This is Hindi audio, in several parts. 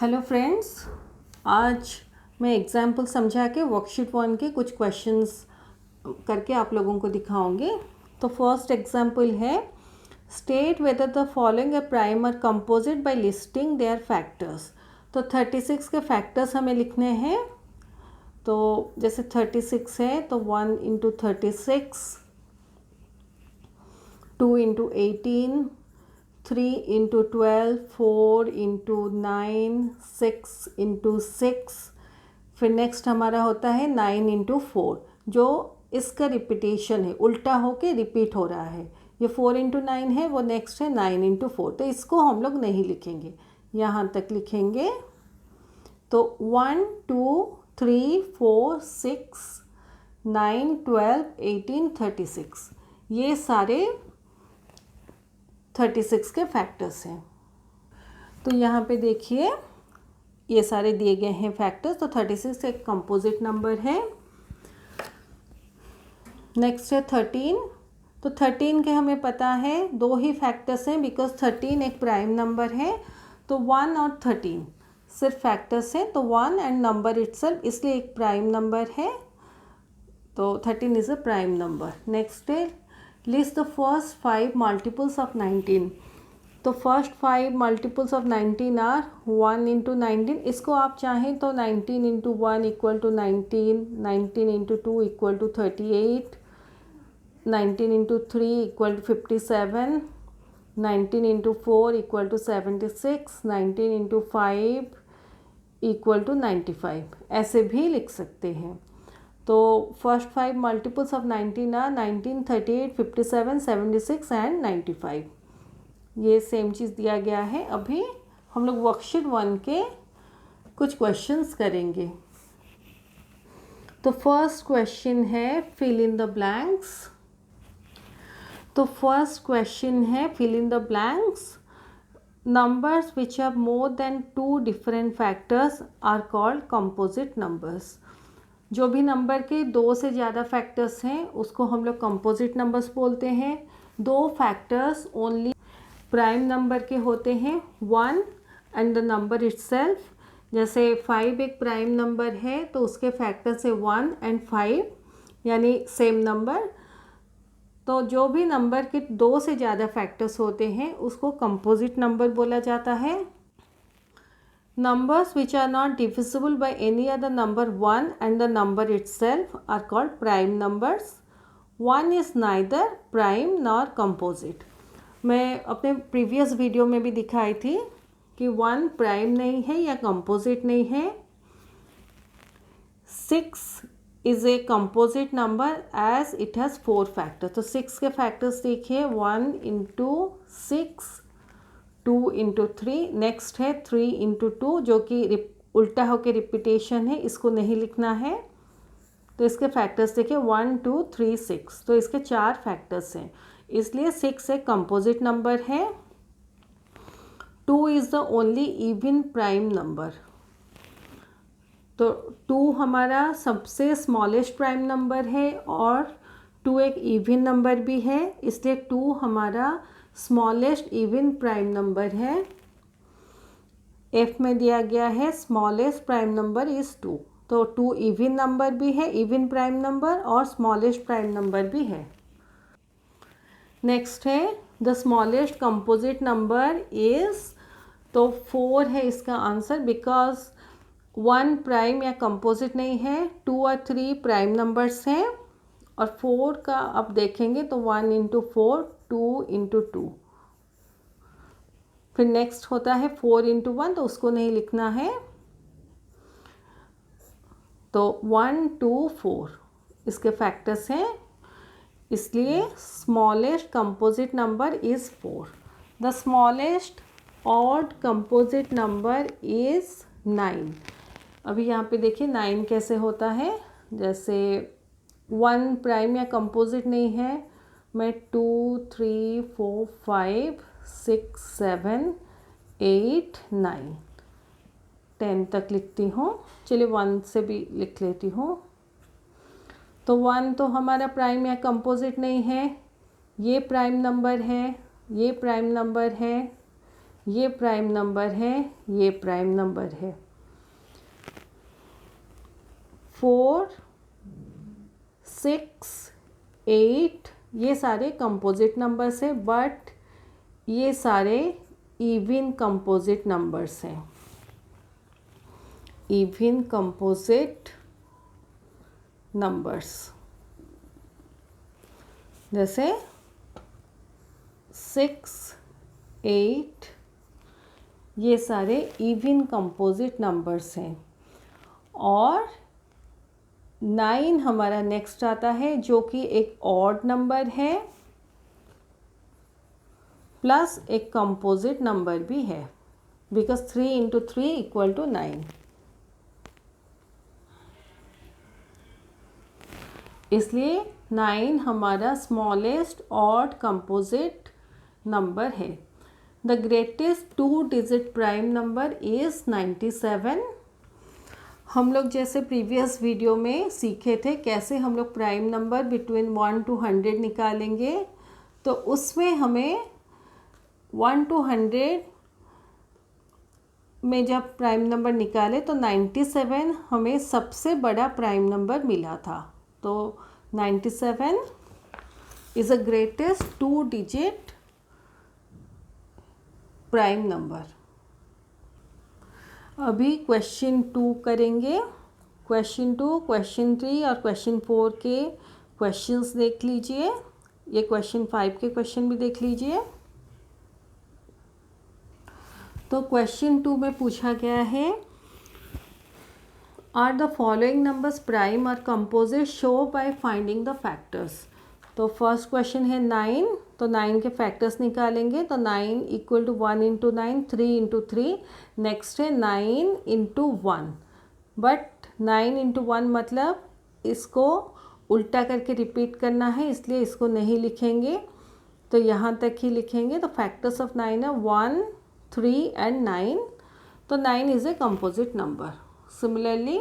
हेलो फ्रेंड्स, आज मैं एग्जाम्पल समझा के वर्कशीट 1 के कुछ क्वेश्चंस करके आप लोगों को दिखाऊंगी। तो फर्स्ट एग्जाम्पल है state whether the following a prime or composite by listing their factors. तो 36 के फैक्टर्स हमें लिखने हैं। तो जैसे 36 है तो 1 into 36, 2 into 18, 3 into 12, 4 into 9, 6 into 6। फिर नेक्स्ट हमारा होता है 9 इंटू 4, जो इसका रिपीटेशन है, उल्टा होके रिपीट हो रहा है। ये 4 इंटू 9 है, वो नेक्स्ट है 9 इंटू 4। तो इसको हम लोग नहीं लिखेंगे, यहाँ तक लिखेंगे। तो 1 2 3 4 6 9 12 18 36, ये सारे 36 के फैक्टर्स हैं। तो यहाँ पे देखिए ये सारे दिए गए हैं फैक्टर्स। तो 36 एक कंपोजिट नंबर है। नेक्स्ट है 13। तो 13 के हमें पता है दो ही फैक्टर्स हैं, बिकॉज 13 एक प्राइम नंबर है। तो 1 और 13 सिर्फ फैक्टर्स हैं, तो 1 एंड नंबर इटसेल्फ, इसलिए एक प्राइम नंबर है। तो 13 is a prime number. Next है list the first 5 multiples of 19। तो first 5 multiples of 19 are 1 into 19। इसको आप चाहें तो 19 into 1 equal to 19, 19 into 2 equal to 38, 19 into 3 equal to 57, 19 into 4 equal to 76, 19 into 5 equal to 95, ऐसे भी लिख सकते हैं। तो first 5 multiples of 19 are 19, 38, 57, 76 and 95। ये सेम चीज़ दिया गया है। अभी हम लोग वर्कशीट 1 के कुछ क्वेश्चंस करेंगे। तो फर्स्ट क्वेश्चन है फिल इन द ब्लैंक्स। तो फर्स्ट क्वेश्चन है fill in the blanks. Numbers which have more than 2 different factors are called composite numbers. जो भी नंबर के 2 से ज़्यादा फैक्टर्स हैं उसको हम लोग कंपोजिट नंबर्स बोलते हैं। 2 फैक्टर्स ओनली प्राइम नंबर के होते हैं, 1 एंड द नंबर इटसेल्फ। जैसे 5 एक प्राइम नंबर है तो उसके फैक्टर्स है 1 एंड 5, यानी सेम नंबर। तो जो भी नंबर के 2 से ज़्यादा फैक्टर्स होते हैं उसको कंपोजिट नंबर बोला जाता है। Numbers which are not divisible by any other number 1 and the number itself are called prime numbers. 1 is neither prime nor composite. मैं अपने प्रीवियस वीडियो में भी दिखाई थी कि 1 प्राइम नहीं है या कंपोजिट नहीं है। 6 is a composite number as it has 4 factors. तो 6 के फैक्टर्स देखिए, 1 इंटू 6, 2 इंटू 3, नेक्स्ट है 3 इंटू 2 जो कि उल्टा होकर रिपीटेशन है, इसको नहीं लिखना है। तो इसके फैक्टर्स देखिए 1 2 3 6, तो इसके 4 फैक्टर्स हैं, इसलिए 6 एक कंपोजिट नंबर है। 2 is the only even prime number. तो 2 हमारा सबसे स्मॉलेस्ट प्राइम नंबर है और 2 एक इवन नंबर भी है, इसलिए 2 हमारा स्मॉलेस्ट इवन प्राइम नंबर है। एफ में दिया गया है स्मॉलेस्ट प्राइम नंबर इज़ 2। तो 2 इवन नंबर भी है, इवन प्राइम नंबर, और स्मॉलेस्ट प्राइम नंबर भी है। नेक्स्ट है the smallest composite number is, तो 4 है इसका आंसर, बिकॉज 1 प्राइम या कंपोजिट नहीं है, 2 और 3 प्राइम नंबर्स हैं, और 4 का अब देखेंगे तो 1 इंटू 4, 2 इंटू 2। फिर नेक्स्ट होता है 4 इंटू 1, तो उसको नहीं लिखना है। तो 1 2 4 इसके फैक्टर्स हैं, इसलिए smallest composite number is 4। The smallest odd composite number is 9। अभी यहाँ पे देखिए 9 कैसे होता है। जैसे 1 प्राइम या कंपोजिट नहीं है, मैं 2 3 4 5 6 7 8 9 10 तक लिखती हूँ। चलिए 1 से भी लिख लेती हूँ। तो 1 तो हमारा प्राइम या कंपोजिट नहीं है, ये प्राइम नंबर है, ये प्राइम नंबर है, ये प्राइम नंबर है, ये प्राइम नंबर है। 4, 6, 8 ये सारे कंपोजिट नंबर्स हैं, बट ये सारे इवन कंपोजिट नंबर्स हैं, इवन कंपोजिट नंबर्स। जैसे 6, 8 ये सारे इवन कंपोजिट नंबर्स हैं। और 9 हमारा नेक्स्ट आता है, जो कि एक ऑड नंबर है प्लस एक कंपोजिट नंबर भी है, बिकॉज 3 इंटू 3 इक्वल टू 9। इसलिए 9 हमारा स्मॉलेस्ट ऑड कंपोजिट नंबर है। The greatest 2 digit prime number is 97। हम लोग जैसे प्रीवियस वीडियो में सीखे थे कैसे हम लोग प्राइम नंबर बिटवीन 1 to 100 निकालेंगे, तो उसमें हमें 1 to 100 में जब प्राइम नंबर निकाले तो 97 हमें सबसे बड़ा प्राइम नंबर मिला था। तो 97 is a greatest 2 digit prime number. अभी क्वेश्चन 2 करेंगे। क्वेश्चन 2, क्वेश्चन 3 और क्वेश्चन 4 के क्वेश्चंस देख लीजिए। ये क्वेश्चन 5 के क्वेश्चन भी देख लीजिए। तो क्वेश्चन 2 में पूछा गया है, are the following numbers prime और composite, show by finding the factors. तो फर्स्ट क्वेश्चन है 9, तो 9 के फैक्टर्स निकालेंगे। तो 9 equal to 1 into 9, 3 into 3। Next है 9 इंटू 1, बट 9 इंटू 1 मतलब इसको उल्टा करके रिपीट करना है, इसलिए इसको नहीं लिखेंगे, तो यहाँ तक ही लिखेंगे। तो फैक्टर्स ऑफ 9 है 1, 3 एंड 9। तो 9 is a composite number. Similarly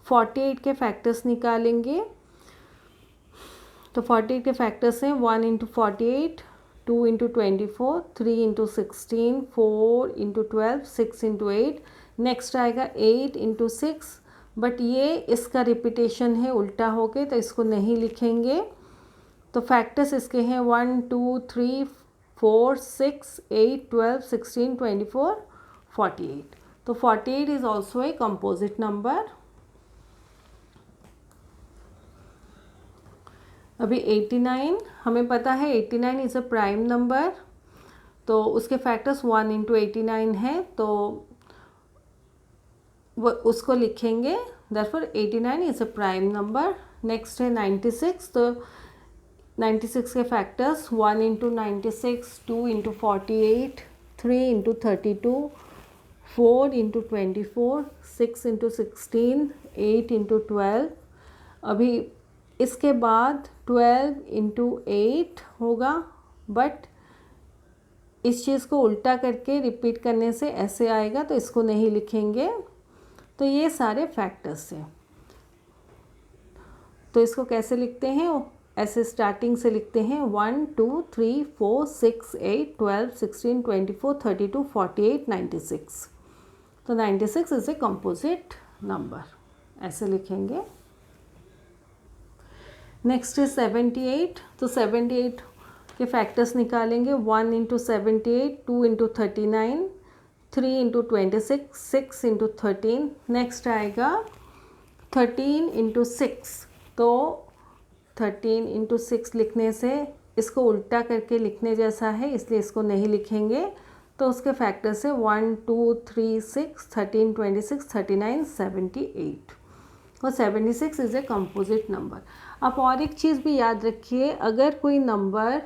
48 के फैक्टर्स निकालेंगे। तो 48 के फैक्टर्स हैं 1 into 48, 2 into 24, 3 into 16, 4 into 12, 6 into 8। Next आएगा 8 इंटू 6, बट ये इसका रिपीटेशन है उल्टा हो के, तो इसको नहीं लिखेंगे। तो फैक्टर्स इसके हैं 1, 2, 3, 4, 6, 8, 12, 16, 24, 48। तो 48 is also a composite number. अभी 89, हमें पता है 89 इज़ अ प्राइम नंबर, तो उसके फैक्टर्स 1 इंटू 89 है, तो वो उसको लिखेंगे। Therefore 89 is a prime number. Next है 96, तो 96 के factors 1 into 96, 2 into 48, 3 into 32, 4 into 24, 6 into 16, 8 into 12। अभी इसके बाद 12 इंटू 8 होगा, बट इस चीज़ को उल्टा करके रिपीट करने से ऐसे आएगा, तो इसको नहीं लिखेंगे। तो ये सारे फैक्टर्स हैं। तो इसको कैसे लिखते हैं, ऐसे स्टार्टिंग से लिखते हैं 1, 2, 3, 4, 6, 8, 12, 16, 24, 32, 48, 96। तो 96 इज़ ए कंपोजिट नंबर, ऐसे लिखेंगे। नेक्स्ट है 78, तो 78 के फैक्टर्स निकालेंगे। 1 into 78, 2 into 39, 3 into 26, 6 into 13। Next आएगा 13 इंटू 6, तो 13 इंटू 6 लिखने से इसको उल्टा करके लिखने जैसा है, इसलिए इसको नहीं लिखेंगे। तो उसके फैक्टर्स है 1, 2, 3, 6, 13, 26, 39, 78। और 76 इज़ ए कंपोजिट नंबर। आप और एक चीज़ भी याद रखिए, अगर कोई नंबर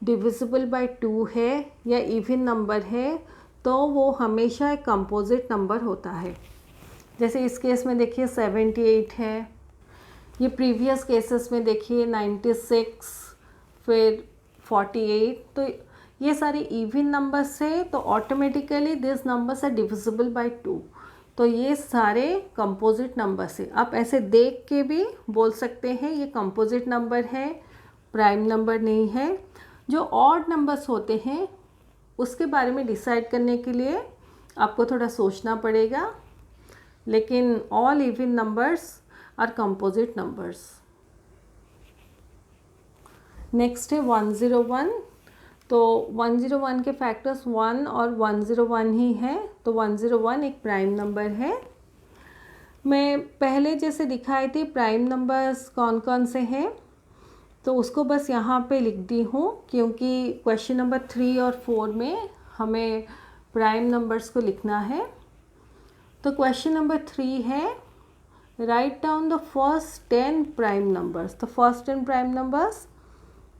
डिविजिबल बाय 2 है या इवन नंबर है, तो वो हमेशा एक कंपोजिट नंबर होता है। जैसे इस केस में देखिए 78 है, ये प्रीवियस केसेस में देखिए 96, फिर 48, तो ये सारे इवन नंबर्स है, तो automatically this numbers are divisible by 2। तो ये सारे कंपोजिट नंबर्स है। आप ऐसे देख के भी बोल सकते हैं ये कंपोजिट नंबर है, प्राइम नंबर नहीं है। जो ऑड नंबर्स होते हैं उसके बारे में डिसाइड करने के लिए आपको थोड़ा सोचना पड़ेगा, लेकिन all even numbers are composite numbers. Next है 101। तो 101 के फैक्टर्स 1 और 101 ही है, तो 101 एक प्राइम नंबर है। मैं पहले जैसे दिखाई थी प्राइम नंबर्स कौन कौन से हैं, तो उसको बस यहाँ पे लिख दी हूँ, क्योंकि क्वेश्चन नंबर 3 और 4 में हमें प्राइम नंबर्स को लिखना है। तो क्वेश्चन नंबर 3 है, write down the first 10 prime numbers. तो फर्स्ट 10 प्राइम नंबर्स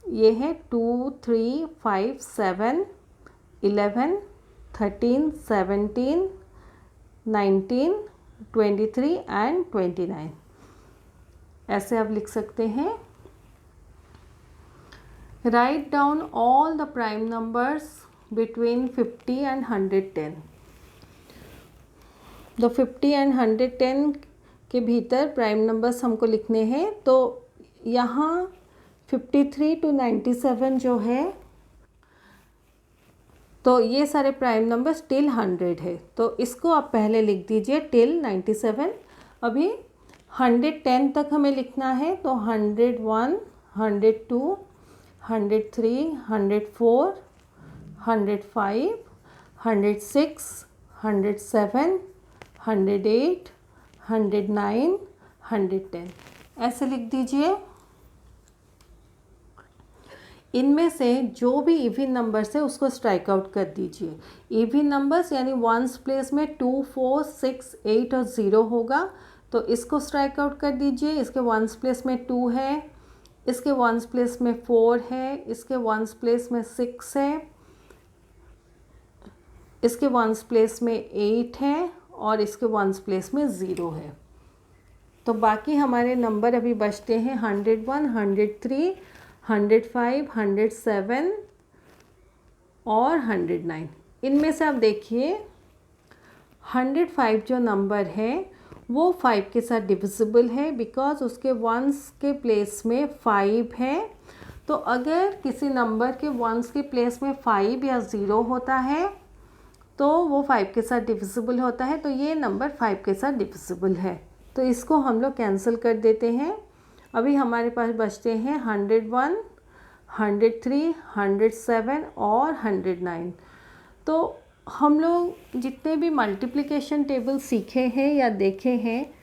ये है 2, 3, 5, 7, 11, 13, 17, 19, 23 एंड 29। ऐसे आप लिख सकते हैं। Write down all the prime numbers between 50 and 110। तो 50 एंड 110 के भीतर प्राइम नंबर्स हमको लिखने हैं। तो यहाँ 53 to 97 जो है, तो ये सारे प्राइम नंबर्स टिल 100 है, तो इसको आप पहले लिख दीजिए टिल 97। अभी 110 तक हमें लिखना है, तो 101, 102, 103, 104, 105, 106, 107, 108, 109, 110 ऐसे लिख दीजिए। इनमें से जो भी इवन नंबर्स है उसको स्ट्राइक आउट कर दीजिए। इवन नंबर्स यानी वंस प्लेस में 2, 4, 6, 8 और 0 होगा, तो इसको स्ट्राइक आउट कर दीजिए। इसके वंस प्लेस में 2 है, इसके वंस प्लेस में 4 है, इसके वंस प्लेस में 6 है, इसके वंस प्लेस में 8 है और इसके वंस प्लेस में 0 है। तो बाकी हमारे नंबर अभी बचते हैं 101, 103, 105, 107 और 109। इनमें से आप देखिए 105 जो नंबर है वो 5 के साथ डिविजिबल है, बिकॉज उसके वंस के प्लेस में 5 है। तो अगर किसी नंबर के वंस के प्लेस में 5 या 0 होता है तो वो 5 के साथ डिविजिबल होता है, तो ये नंबर 5 के साथ डिविजिबल है। तो इसको हम लोग कैंसिल कर देते हैं। अभी हमारे पास बचते हैं 101, 103, 107 और 109। तो हम लोग जितने भी मल्टीप्लिकेशन टेबल सीखे हैं या देखे हैं,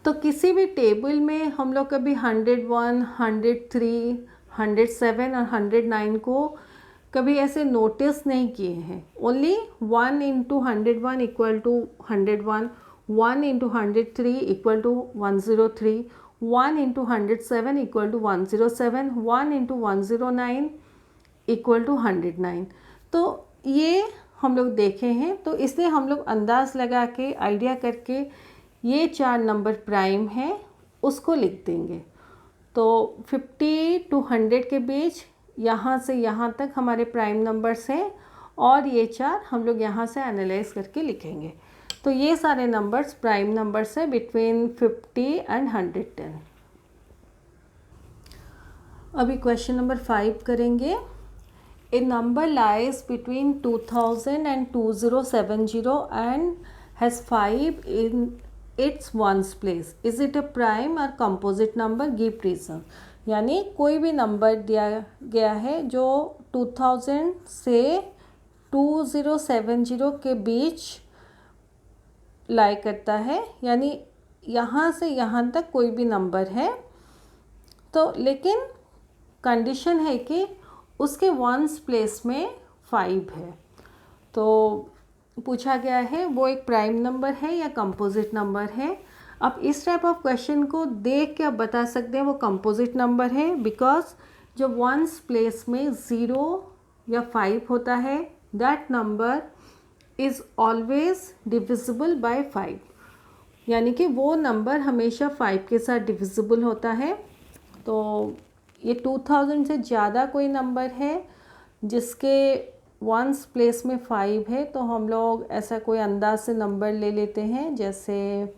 तो किसी भी टेबल में हम लोग कभी 101, 103, 107 और 109 को कभी ऐसे नोटिस नहीं किए हैं। Only 1 into 101 equal to 101, 1 into 103 equal to 103, 1 into 107 equal to 107, 1 into 109 equal to 109। तो ये हम लोग देखे हैं, तो इसलिए हम लोग अंदाज़ लगा के आइडिया करके ये 4 नंबर प्राइम हैं उसको लिख देंगे। तो 50 to 100 के बीच यहाँ से यहाँ तक हमारे प्राइम नंबर्स हैं, और ये 4 हम लोग यहाँ से एनालाइज करके लिखेंगे। तो ये सारे नंबर्स प्राइम नंबर्स हैं बिटवीन 50 एंड 110। अभी क्वेश्चन नंबर 5 करेंगे। A number lies between 2000 and 2070 and has 5 in its ones place, is it a prime और कंपोजिट नंबर, गिव रीजन। यानी कोई भी नंबर दिया गया है जो 2000 से 2070 के बीच लाई करता है, यानी यहाँ से यहाँ तक कोई भी नंबर है, तो लेकिन कंडीशन है कि उसके वंस प्लेस में 5 है। तो पूछा गया है वो एक प्राइम नंबर है या कंपोजिट नंबर है। अब इस टाइप ऑफ क्वेश्चन को देख के आप बता सकते हैं वो कंपोजिट नंबर है, बिकॉज जो वंस प्लेस में 0 या 5 होता है that number is always divisible by 5, यानी कि वो नंबर हमेशा 5 के साथ डिविजिबल होता है। तो ये 2000 से ज़्यादा कोई नंबर है जिसके वंस प्लेस में 5 है, तो हम लोग ऐसा कोई अंदाज से नंबर ले लेते हैं, जैसे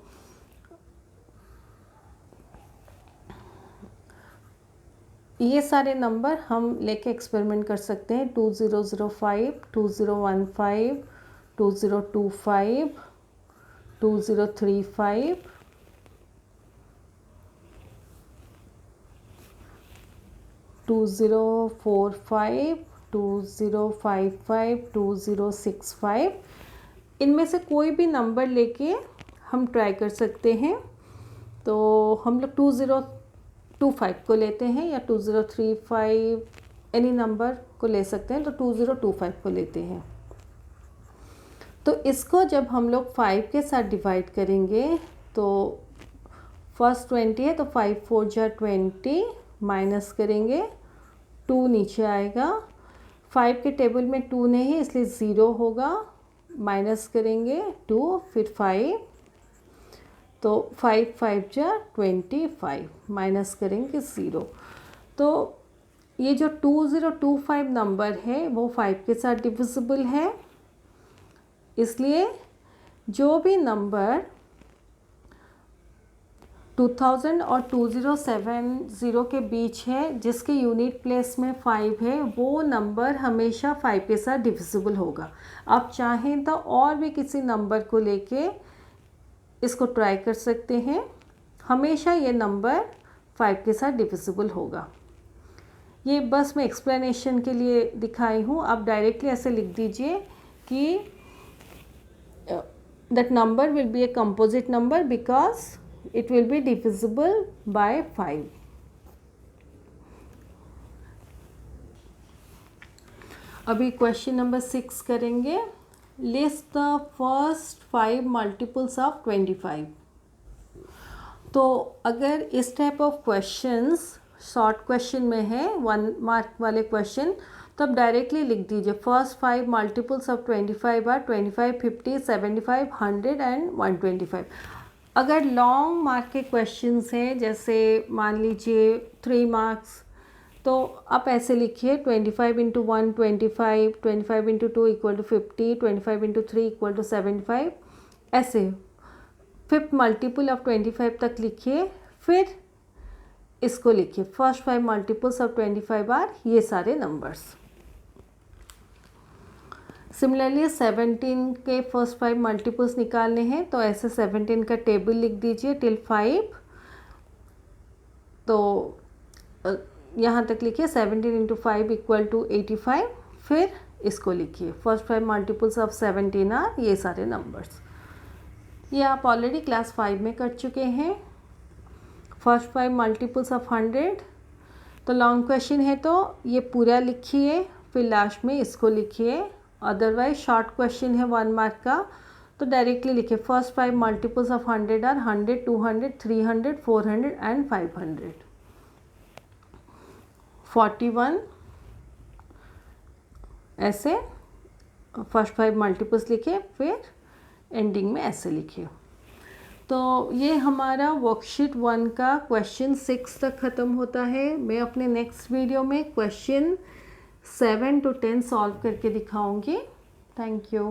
ये सारे नंबर हम लेके एक्सपेरिमेंट कर सकते हैं। 2005, 2015, 2025, 2035, 2045, 2055, 2065, इनमें से कोई भी नंबर लेके हम ट्राई कर सकते हैं। तो हम लोग 2025 को लेते हैं या 2035, एनी नंबर को ले सकते हैं। तो 2025 को लेते हैं। तो इसको जब हम लोग 5 के साथ डिवाइड करेंगे तो फर्स्ट 20 है तो 5 4 जा 20, माइनस करेंगे 2 नीचे आएगा। 5 के टेबल में 2 नहीं है इसलिए 0 होगा, माइनस करेंगे 2 फिर 5, तो 5 5 जा 25, माइनस करेंगे 0। तो ये जो 2025 नंबर है वो 5 के साथ डिविजिबल है, इसलिए जो भी नंबर 2000 और 2070 के बीच है जिसके यूनिट प्लेस में 5 है वो नंबर हमेशा 5 के साथ डिविजिबल होगा। आप चाहें तो और भी किसी नंबर को लेके इसको ट्राई कर सकते हैं, हमेशा ये नंबर 5 के साथ डिविजिबल होगा। ये बस मैं एक्सप्लेनेशन के लिए दिखाई हूँ। आप डायरेक्टली ऐसे लिख दीजिए कि that number will be a composite number because it will be divisible by 5. अभी क्वेश्चन नंबर 6 करेंगे। List the first 5 multiples of 25। तो अगर इस type of questions short question में है 1 मार्क वाले क्वेश्चन, तो आप डायरेक्टली लिख दीजिए first 5 multiples of 25 are 25, 50, 75, 100 and 125। अगर लॉन्ग मार्क के क्वेश्चंस हैं जैसे मान लीजिए 3 मार्क्स, तो आप ऐसे लिखिए 25 into 1 25, 25 into 2 equal to 50, 25 into 3 equal to 75, ऐसे 5th मल्टीपल ऑफ 25 तक लिखिए। फिर इसको लिखिए फर्स्ट 5 मल्टीपल्स ऑफ 25 आर ये सारे नंबर्स। सिमिलरली 17 के फर्स्ट 5 मल्टीपल्स निकालने हैं, तो ऐसे 17 का टेबल लिख दीजिए टिल 5। तो यहाँ तक लिखिए 17 इंटू 5 इक्वल टू 85। फिर इसको लिखिए फर्स्ट 5 मल्टीपल्स ऑफ 17 आर ये सारे नंबर्स। ये आप ऑलरेडी क्लास 5 में कर चुके हैं। फर्स्ट 5 मल्टीपल्स ऑफ 100, तो लॉन्ग क्वेश्चन है तो ये पूरा लिखिए फिर लास्ट में इसको लिखिए। अदरवाइज शॉर्ट क्वेश्चन है 1 मार्क का, तो डायरेक्टली लिखिए first 5 multiples of 100 are 100, 200, 300, 400 and 500। 41 ऐसे फर्स्ट 5 मल्टीपल्स लिखिए फिर एंडिंग में ऐसे लिखिए। तो ये हमारा वर्कशीट 1 का क्वेश्चन 6 तक ख़त्म होता है। मैं अपने नेक्स्ट वीडियो में क्वेश्चन 7 to 10 सॉल्व करके दिखाऊंगी। Thank you.